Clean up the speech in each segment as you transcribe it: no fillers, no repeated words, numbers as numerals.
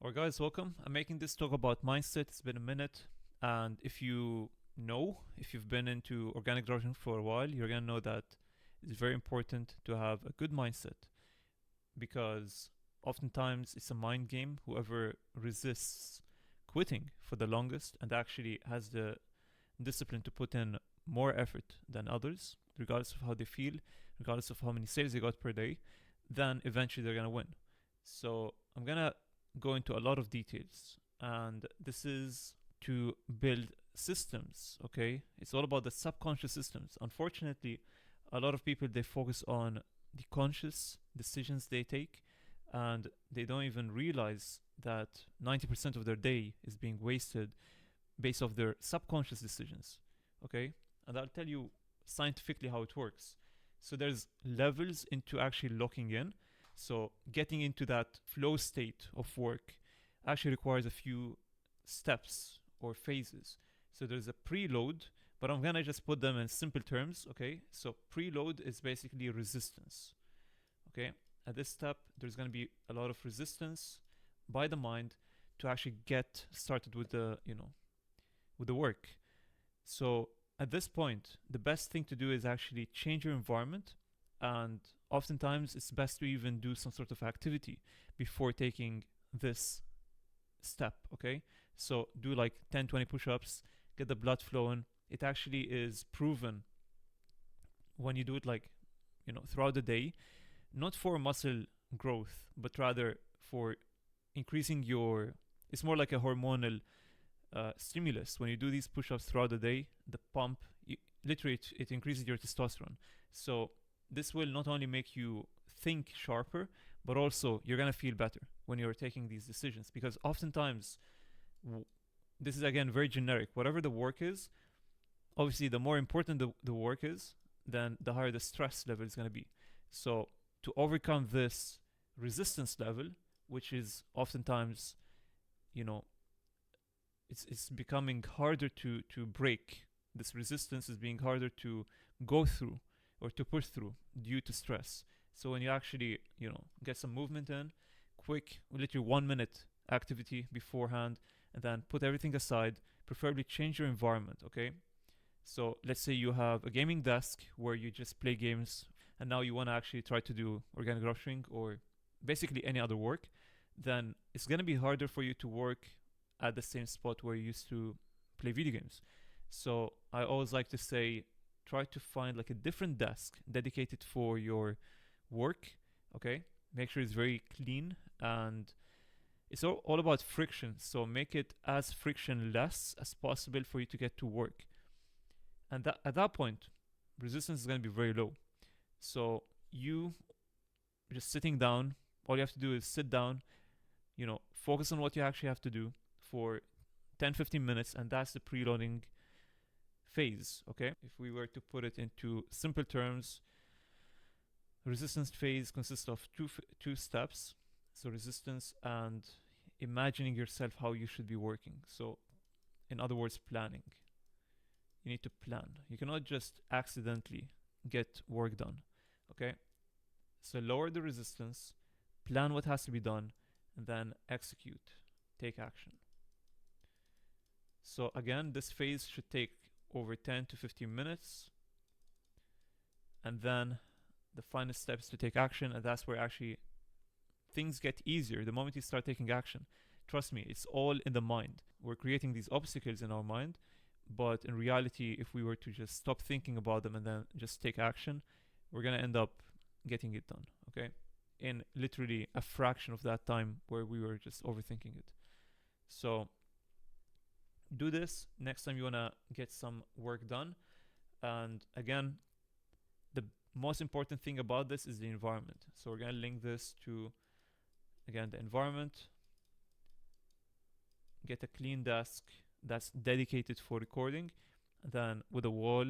Alright guys, welcome. I'm making this talk about mindset. It's been a minute, and if you've been into organic growth for a while, you're gonna know that it's very important to have a good mindset because oftentimes it's a mind game. Whoever resists quitting for the longest and actually has the discipline to put in more effort than others, regardless of how they feel, regardless of how many sales they got per day, then eventually they're gonna win. So I'm gonna go into a lot of details, and this is to build systems. Okay, it's all about the subconscious systems. Unfortunately, a lot of people they focus on the conscious decisions they take, and they don't even realize that 90% of their day is being wasted based off their subconscious decisions. Okay, and I'll tell you scientifically how it works. So there's levels into actually locking in. So getting into that flow state of work actually requires a few steps or phases. So there's a preload, but I'm gonna just put them in simple terms. Okay, so preload is basically resistance. Okay, at this step there's gonna be a lot of resistance by the mind to actually get started with the work. So at this point, the best thing to do is actually change your environment, and oftentimes it's best to even do some sort of activity before taking this step. Okay, so do like 10 20 push-ups, get the blood flowing. It actually is proven when you do it like throughout the day, not for muscle growth but rather for increasing your, it's more like a hormonal stimulus. When you do these push-ups throughout the day, the pump, literally it increases your testosterone. So this will not only make you think sharper, but also you're gonna feel better when you're taking these decisions, because oftentimes this is again very generic. Whatever the work is, obviously the more important the work is, then the higher the stress level is gonna be. So to overcome this resistance level, which is oftentimes, you know, it's becoming harder to break. This resistance is being harder to go through or to push through due to stress. So when you actually get some movement in, quick, literally 1 minute activity beforehand, and then put everything aside, preferably change your environment. Okay, so let's say you have a gaming desk where you just play games, and now you want to actually try to do organic growing or basically any other work, then it's going to be harder for you to work at the same spot where you used to play video games. So I always like to say, try to find like a different desk dedicated for your work. Okay, make sure it's very clean, and it's all about friction. So make it as frictionless as possible for you to get to work, and at that point, resistance is going to be very low. So you just sitting down, all you have to do is sit down, focus on what you actually have to do for 10 15 minutes, and that's the preloading phase. Okay, if we were to put it into simple terms, resistance phase consists of two steps. So resistance and imagining yourself how you should be working. So in other words, planning. You need to plan. You cannot just accidentally get work done. Okay, so lower the resistance, plan what has to be done, and then execute, take action. So again, this phase should take over 10 to 15 minutes, and then the final step is to take action, and that's where actually things get easier the moment you start taking action. Trust me, it's all in the mind. We're creating these obstacles in our mind, but in reality, if we were to just stop thinking about them and then just take action, we're gonna end up getting it done. Okay, in literally a fraction of that time where we were just overthinking it. So do this next time you want to get some work done. And again, the most important thing about this is the environment. So we're going to link this to, again, the environment. Get a clean desk that's dedicated for recording, then with a wall,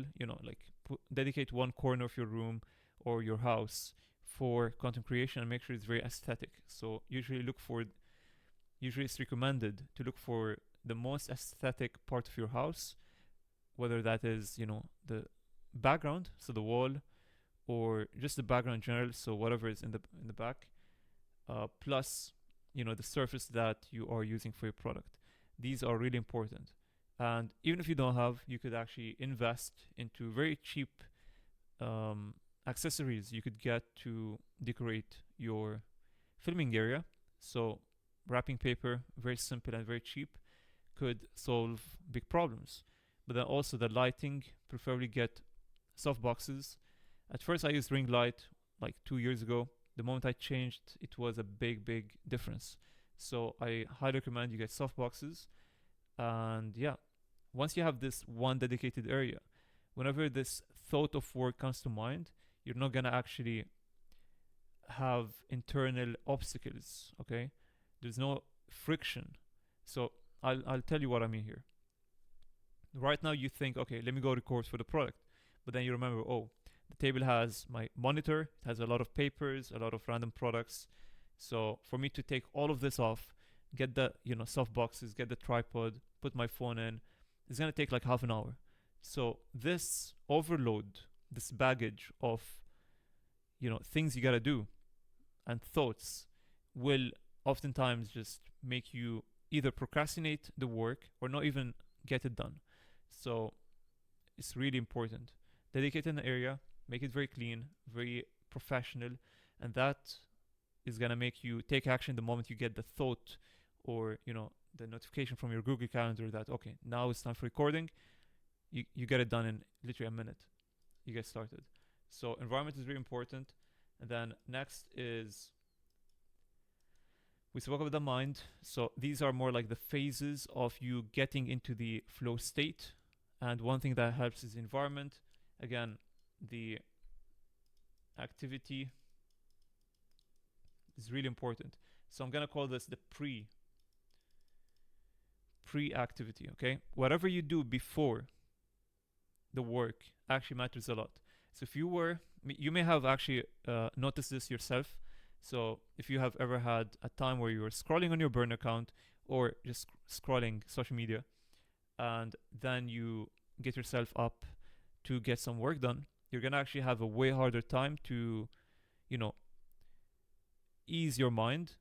dedicate one corner of your room or your house for content creation, and make sure it's very aesthetic. So usually it's recommended to look for the most aesthetic part of your house, whether that is the background, so the wall, or just the background in general, so whatever is in the back, plus the surface that you are using for your product. These are really important. And even if you don't have, you could actually invest into very cheap um, accessories you could get to decorate your filming area. So wrapping paper, very simple and very cheap, could solve big problems. But then also the lighting, preferably get soft boxes. At first I used ring light like 2 years ago. The moment I changed, it was a big difference. So I highly recommend you get soft boxes. And yeah, once you have this one dedicated area, whenever this thought of work comes to mind, you're not gonna actually have internal obstacles. Okay, there's no friction. So I'll tell you what I mean here. Right now you think, okay, let me go record for the product, but then you remember, oh, the table has my monitor, it has a lot of papers, a lot of random products. So for me to take all of this off, get the soft boxes, get the tripod, put my phone in, it's gonna take like half an hour. So this overload, this baggage of things you gotta do and thoughts will oftentimes just make you either procrastinate the work or not even get it done. So it's really important. Dedicate an area, make it very clean, very professional, and that is gonna make you take action the moment you get the thought or the notification from your Google Calendar that okay, now it's time for recording. You get it done in literally a minute. You get started. So environment is very important. And then next is we spoke about the mind. So these are more like the phases of you getting into the flow state. And one thing that helps is the environment. Again, the activity is really important. So I'm gonna call this the pre-activity. Okay, whatever you do before the work actually matters a lot. So if you may have actually noticed this yourself. So if you have ever had a time where you were scrolling on your burn account or just scrolling social media, and then you get yourself up to get some work done, you're gonna actually have a way harder time to, ease your mind,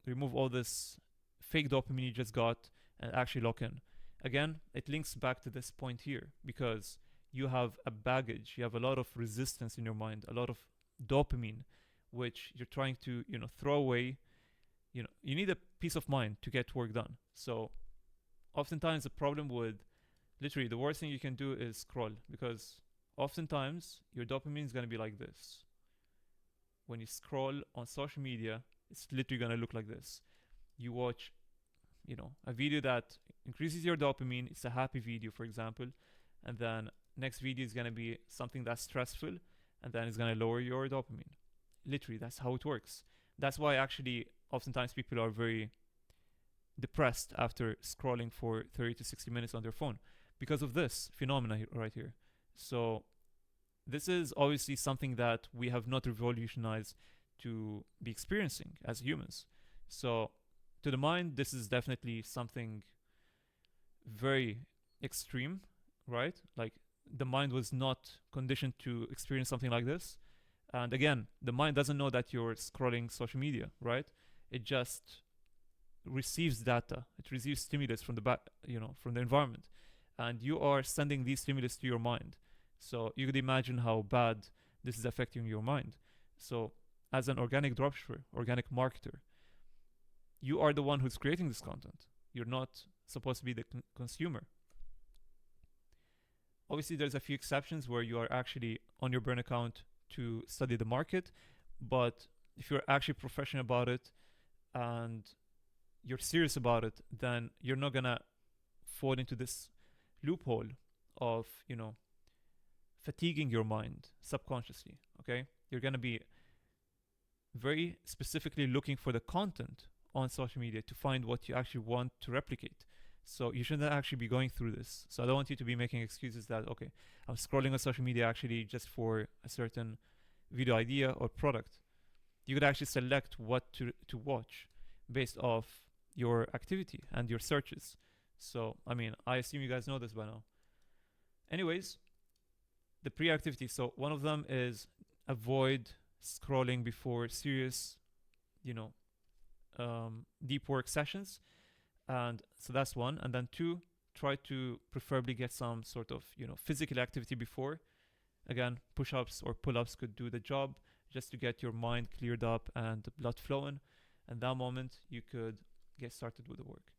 remove all this fake dopamine you just got and actually lock in. Again, it links back to this point here because you have a baggage, you have a lot of resistance in your mind, a lot of dopamine, which you're trying to, throw away. You need a peace of mind to get work done. So oftentimes the problem with literally the worst thing you can do is scroll because oftentimes your dopamine is going to be like this. When you scroll on social media, it's literally going to look like this. You watch, a video that increases your dopamine. It's a happy video, for example. And then next video is going to be something that's stressful. And then it's going to lower your dopamine. Literally, that's how it works. That's why actually oftentimes people are very depressed after scrolling for 30 to 60 minutes on their phone because of this phenomena right here. So this is obviously something that we have not revolutionized to be experiencing as humans. So to the mind, this is definitely something very extreme, right? Like the mind was not conditioned to experience something like this. And again, the mind doesn't know that you're scrolling social media, right? It just receives data. It receives stimulus from from the environment. And you are sending these stimulus to your mind. So you could imagine how bad this is affecting your mind. So as an organic dropshipper, organic marketer, you are the one who's creating this content. You're not supposed to be the consumer. Obviously, there's a few exceptions where you are actually on your burn account to study the market. But if you're actually professional about it and you're serious about it, then you're not going to fall into this loophole of, fatiguing your mind subconsciously, okay? You're going to be very specifically looking for the content on social media to find what you actually want to replicate. So you shouldn't actually be going through this. So I don't want you to be making excuses that, okay, I'm scrolling on social media actually just for a certain video idea or product. You could actually select what to watch based off your activity and your searches. So, I assume you guys know this by now. Anyways, the pre-activity. So one of them is avoid scrolling before serious, deep work sessions. And so that's one. And then two, try to preferably get some sort of physical activity before. Again, push-ups or pull-ups could do the job, just to get your mind cleared up and the blood flowing. And that moment you could get started with the work.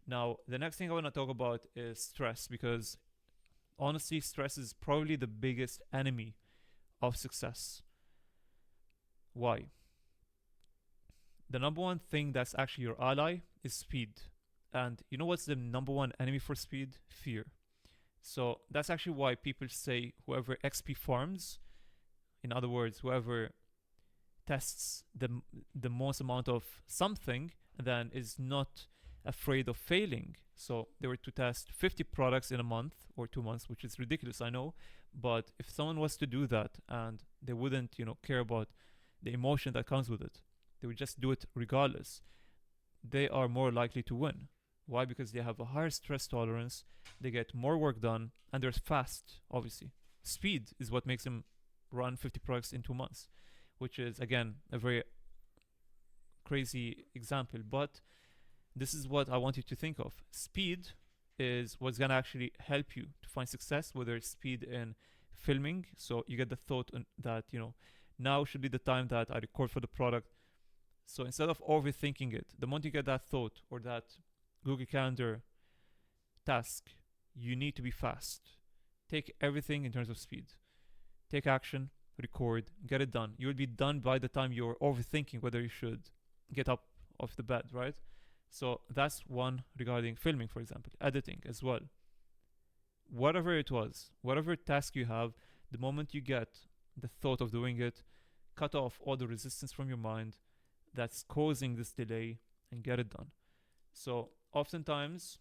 Now, the next thing I want to talk about is stress, because honestly, stress is probably the biggest enemy of success. Why? The number one thing that's actually your ally is speed. And you know what's the number one enemy for speed? Fear. So that's actually why people say whoever XP farms, in other words, whoever tests the most amount of something, then is not afraid of failing. So they were to test 50 products in a month or 2 months, which is ridiculous, I know. But if someone was to do that and they wouldn't, care about the emotion that comes with it, they would just do it regardless, they are more likely to win. Why? Because they have a higher stress tolerance, they get more work done, and they're fast, obviously. Speed is what makes them run 50 products in 2 months, which is, again, a very crazy example. But this is what I want you to think of. Speed is what's going to actually help you to find success, whether it's speed in filming. So you get the thought that, now should be the time that I record for the product. So instead of overthinking it, the moment you get that thought or that Google Calendar task, you need to be fast. Take everything in terms of speed. Take action, record, get it done. You will be done by the time you're overthinking whether you should get up off the bed, right? So that's one regarding filming, for example. Editing as well. Whatever it was, whatever task you have, the moment you get the thought of doing it, cut off all the resistance from your mind that's causing this delay and get it done. So oftentimes,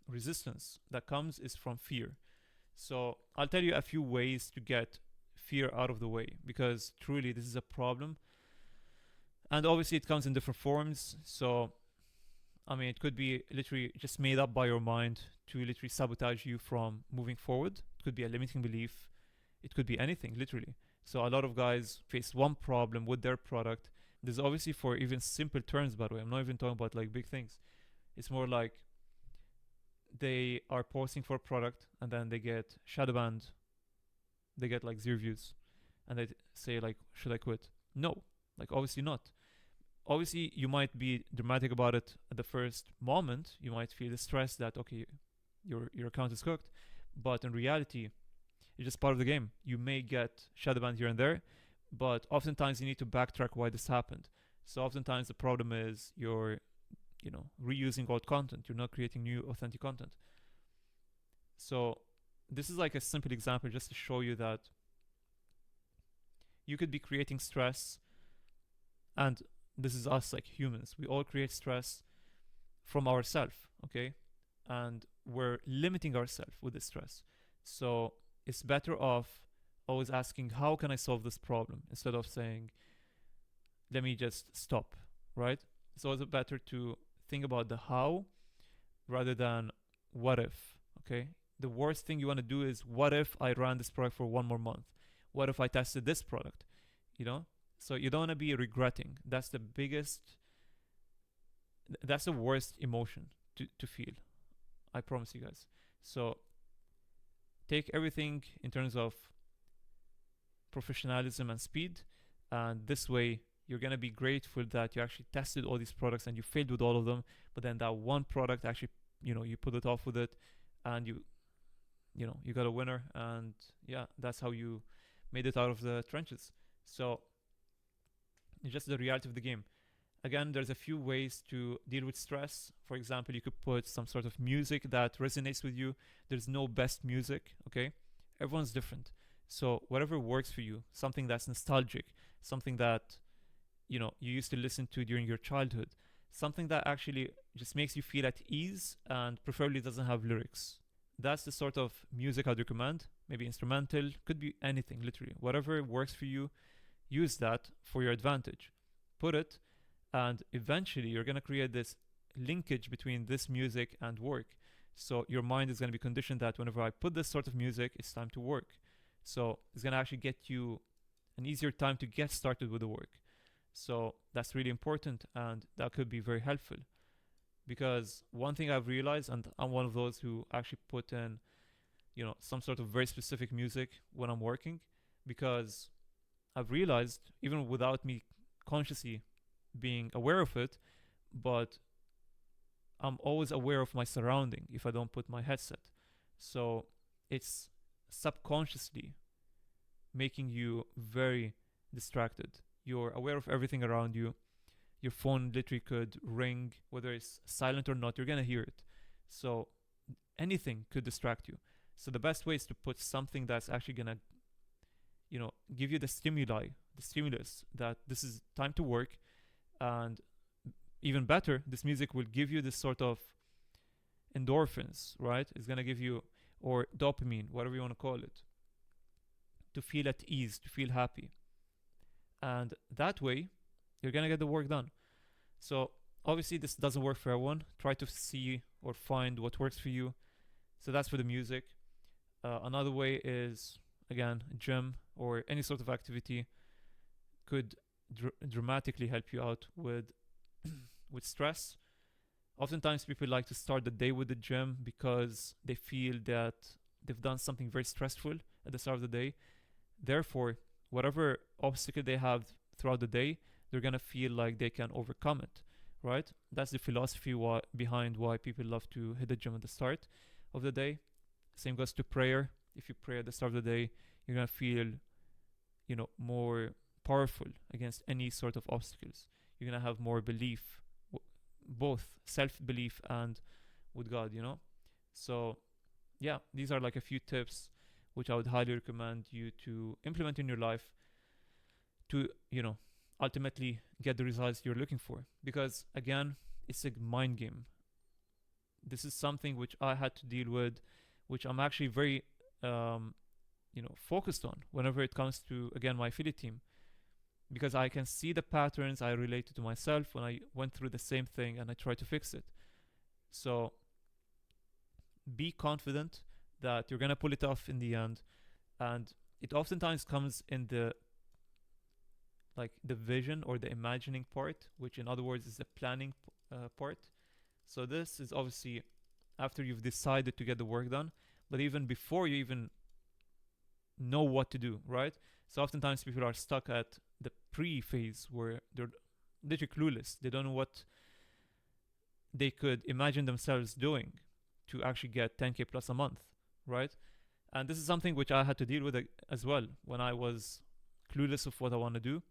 resistance that comes is from fear. So I'll tell you a few ways to get fear out of the way, because truly this is a problem. And obviously it comes in different forms. So, it could be literally just made up by your mind to literally sabotage you from moving forward. It could be a limiting belief. It could be anything, literally. So a lot of guys face one problem with their product. There's obviously for even simple terms, by the way. I'm not even talking about like big things. It's more like they are posting for a product and then they get shadow banned. They get like 0 views. And they say like, should I quit? No, like obviously not. Obviously, you might be dramatic about it at the first moment. You might feel the stress that, okay, your account is cooked. But in reality, it's just part of the game. You may get shadow banned here and there, but oftentimes you need to backtrack why this happened. So oftentimes the problem is you're, reusing old content. You're not creating new authentic content. So this is like a simple example just to show you that you could be creating stress, and this is us like humans. We all create stress from ourselves, okay? And we're limiting ourselves with this stress. So it's better off always asking, how can I solve this problem? Instead of saying, let me just stop, right? It's always better to think about the how rather than what if, okay? The worst thing you want to do is, what if I ran this product for 1 more month? What if I tested this product? So you don't want to be regretting. That's the worst emotion to feel. I promise you guys. So take everything in terms of professionalism and speed, and this way you're going to be grateful that you actually tested all these products and you failed with all of them, but then that one product actually, you put it off with it, and you got a winner, and yeah, that's how you made it out of the trenches. So it's just the reality of the game. Again, there's a few ways to deal with stress. For example, you could put some sort of music that resonates with you. There's no best music, okay? Everyone's different. So whatever works for you, something that's nostalgic, something that, you used to listen to during your childhood, something that actually just makes you feel at ease and preferably doesn't have lyrics. That's the sort of music I'd recommend. Maybe instrumental, could be anything, literally. Whatever works for you, use that for your advantage. Put it, and eventually you're going to create this linkage between this music and work. So your mind is going to be conditioned that whenever I put this sort of music, it's time to work. So it's going to actually get you an easier time to get started with the work. So that's really important, and that could be very helpful. Because one thing I've realized, and I'm one of those who actually put in, some sort of very specific music when I'm working, because I've realized, even without me consciously being aware of it, but I'm always aware of my surrounding if I don't put my headset. So it's subconsciously making you very distracted. You're aware of everything around you. Your phone literally could ring, whether it's silent or not, you're gonna hear it. So anything could distract you. So the best way is to put something that's actually gonna, give you the stimuli, the stimulus that this is time to work. And even better, this music will give you this sort of endorphins, right? It's gonna give you, or dopamine, whatever you wanna call it, to feel at ease, to feel happy. And that way, you're gonna get the work done. So obviously, this doesn't work for everyone. Try to see or find what works for you. So that's for the music. Another way is, again, gym or any sort of activity could dramatically help you out with with stress. Oftentimes, people like to start the day with the gym because they feel that they've done something very stressful at the start of the day. Therefore, whatever obstacle they have throughout the day, they're gonna feel like they can overcome it, right? That's the philosophy behind why people love to hit the gym at the start of the day. Same goes to prayer. If you pray at the start of the day, you're gonna feel, more powerful against any sort of obstacles. You're gonna have more belief, both self-belief and with God. So, yeah, these are like a few tips which I would highly recommend you to implement in your life to, ultimately get the results you're looking for. Because again, it's a mind game. This is something which I had to deal with, which I'm actually very, focused on whenever it comes to, again, my affiliate team. Because I can see the patterns I related to myself when I went through the same thing and I try to fix it. So be confident that you're gonna pull it off in the end. And it oftentimes comes in the vision or the imagining part, which in other words is the planning part. So this is obviously after you've decided to get the work done, but even before you even know what to do, right? So oftentimes people are stuck at the pre-phase where they're literally clueless. They don't know what they could imagine themselves doing to actually get 10K plus a month, right? And this is something which I had to deal with as well when I was clueless of what I want to do.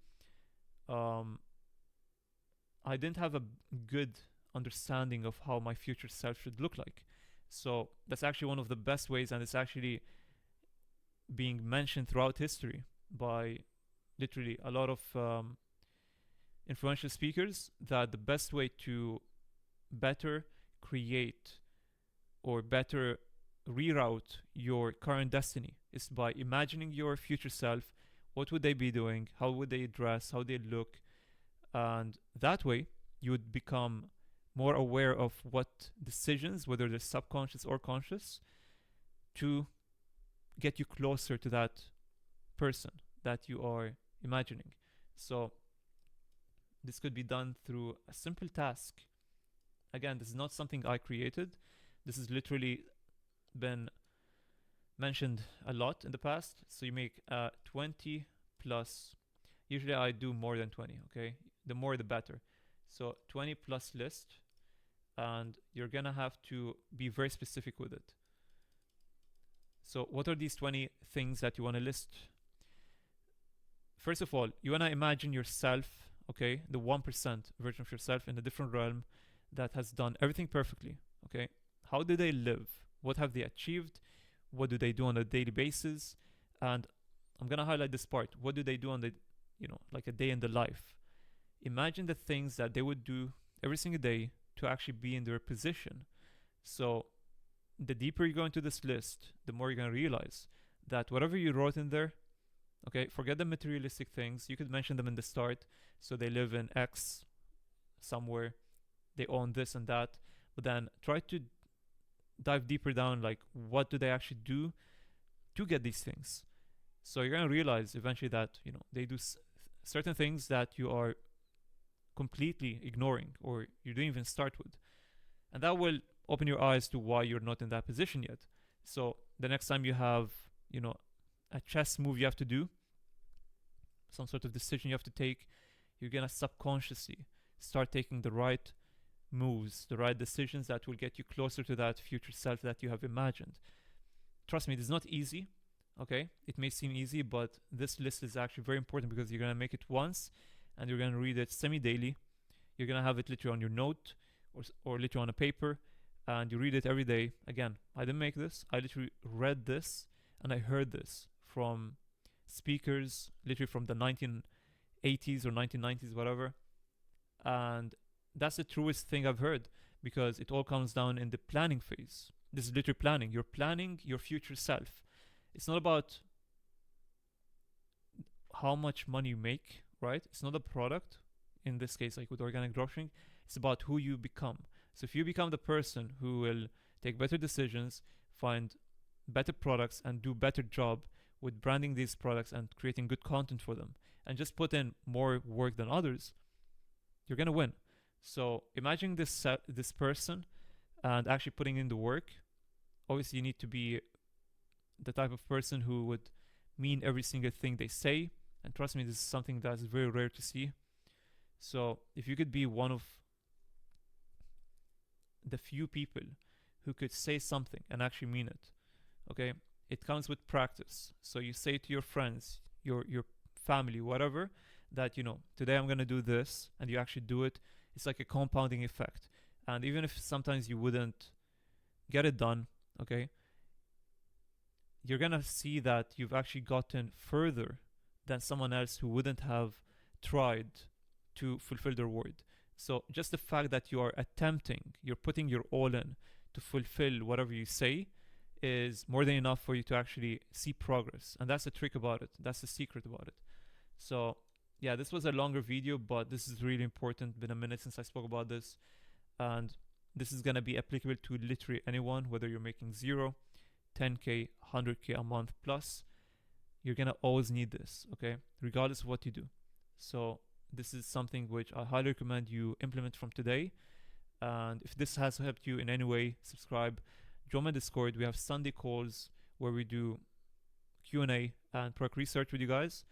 I didn't have a good understanding of how my future self should look like. So that's actually one of the best ways, and it's actually being mentioned throughout history by literally a lot of influential speakers, that the best way to better create or better reroute your current destiny is by imagining your future self. What would they be doing? How would they dress? How they look? And that way, you would become more aware of what decisions, whether they're subconscious or conscious, to get you closer to that person that you are imagining. So this could be done through a simple task. Again, this is not something I created. This has literally been mentioned a lot in the past. So you make 20 plus. Usually I do more than 20, okay? The more the better. So 20 plus list, and you're gonna have to be very specific with it. So what are these 20 things that you wanna list? First of all, you wanna imagine yourself, okay? The 1% version of yourself in a different realm that has done everything perfectly, okay? How do they live? What have they achieved? What do they do on a daily basis? And I'm gonna highlight this part. What do they do on the, like a day in the life? Imagine the things that they would do every single day to actually be in their position. So the deeper you go into this list, the more you're gonna realize that whatever you wrote in there, okay, forget the materialistic things. You could mention them in the start. So they live in X somewhere, they own this and that, but then try to dive deeper down, like what do they actually do to get these things. So you're gonna realize eventually that they do certain things that you are completely ignoring or you didn't even start with. And that will open your eyes to why you're not in that position yet. So the next time you have, you know, a chess move you have to do, some sort of decision you have to take, you're gonna subconsciously start taking the right moves, the right decisions that will get you closer to that future self that you have imagined. Trust me, it is not easy. Okay, it may seem easy, but this list is actually very important because you're gonna make it once, and you're gonna read it semi-daily. You're gonna have it literally on your note, or literally on a paper, and you read it every day. Again, I didn't make this. I literally read this and I heard this from speakers, literally from the 1980s or 1990s, whatever. And that's the truest thing I've heard because it all comes down in the planning phase. This is literally planning. You're planning your future self. It's not about how much money you make, right? It's not a product. In this case, like with organic dropshipping, it's about who you become. So if you become the person who will take better decisions, find better products, and do better job with branding these products and creating good content for them, and just put in more work than others, you're gonna win. So imagine this person and actually putting in the work. Obviously, you need to be the type of person who would mean every single thing they say. And trust me, this is something that's very rare to see. So if you could be one of the few people who could say something and actually mean it, okay, it comes with practice. So you say to your friends, your family, whatever, that today I'm gonna do this, and you actually do it. It's like a compounding effect. And even if sometimes you wouldn't get it done, okay, you're gonna see that you've actually gotten further than someone else who wouldn't have tried to fulfill their word. So just the fact that you are attempting, you're putting your all in to fulfill whatever you say is more than enough for you to actually see progress. And that's the trick about it. That's the secret about it. So yeah, this was a longer video, but this is really important. Been a minute since I spoke about this. And this is gonna be applicable to literally anyone, whether you're making 0, 10K, 100K a month plus. You're gonna always need this, okay? Regardless of what you do. So this is something which I highly recommend you implement from today. And if this has helped you in any way, subscribe, join my Discord. We have Sunday calls where we do Q&A and product research with you guys.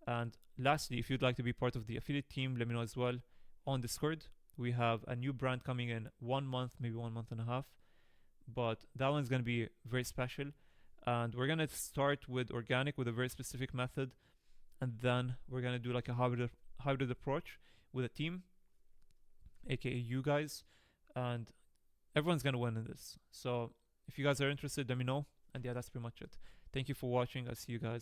And lastly, if you'd like to be part of the affiliate team, let me know as well on Discord. We have a new brand coming in 1 month, maybe 1 month and a half. But that one's going to be very special. And we're going to start with organic with a very specific method. And then we're going to do like a hybrid approach with a team, aka you guys. And everyone's going to win in this. So if you guys are interested, let me know. And yeah, that's pretty much it. Thank you for watching. I'll see you guys.